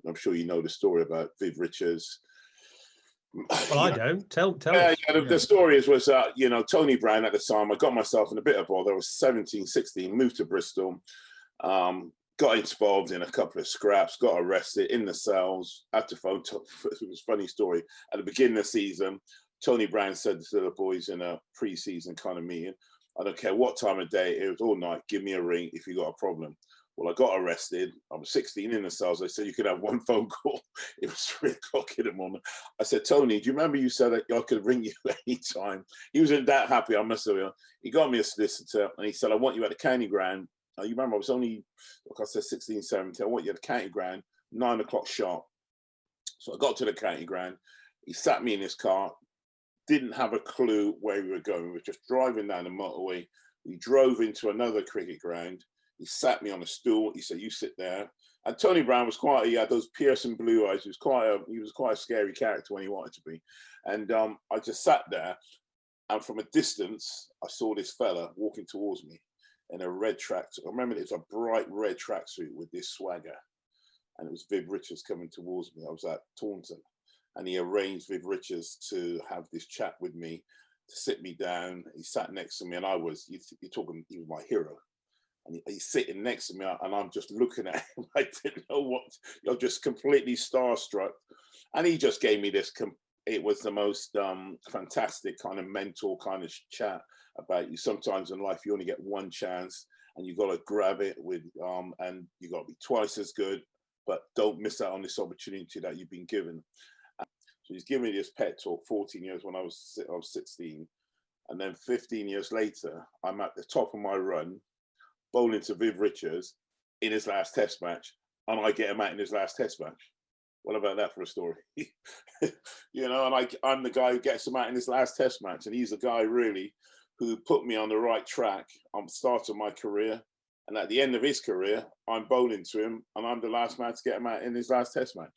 I'm sure you know the story about Viv Richards. Well, I don't. Tell us. The story was, you know, Tony Brown at the time, I got myself in a bit of bother. I was 17, 16, moved to Bristol, got involved in a couple of scraps, got arrested in the cells, had to phone. It was a funny story. At the beginning of the season, Tony Brown said to the boys in a pre-season kind of meeting, I don't care what time of day, it was all night, give me a ring if you got a problem. Well, I got arrested. I was 16 in the cells. They said you could have one phone call. It was 3 o'clock in the morning. I said, Tony, do you remember you said that I could ring you anytime? He wasn't that happy, I must have been. He got me a solicitor and he said, I want you at the county ground. You remember I was only, like I said, 16, 17. I want you at the county ground, 9 o'clock sharp. So I got to the county ground. He sat me in his car, didn't have a clue where we were going. We were just driving down the motorway. We drove into another cricket ground. He sat me on a stool. He said, you sit there. And Tony Brown was he had those piercing blue eyes. He was quite a scary character when he wanted to be. And I just sat there. And from a distance, I saw this fella walking towards me in a red tracksuit. I remember it was a bright red tracksuit with this swagger. And it was Viv Richards coming towards me. I was at Taunton. And he arranged Viv Richards to have this chat with me, to sit me down. He sat next to me and you're talking, he was my hero. And he's sitting next to me and I'm just looking at him. I didn't know what, you're just completely starstruck. And he just gave me this, it was the most fantastic kind of mental kind of chat about you. Sometimes in life, you only get one chance and you got to grab it with, and you got to be twice as good, but don't miss out on this opportunity that you've been given. So he's giving me this pet talk 14 years when I was 16. And then 15 years later, I'm at the top of my run, bowling to Viv Richards in his last test match, and I get him out in his last test match. What about that for a story? You know, and I'm the guy who gets him out in his last test match, and he's the guy really who put me on the right track on the start of my career. And at the end of his career, I'm bowling to him, and I'm the last man to get him out in his last test match.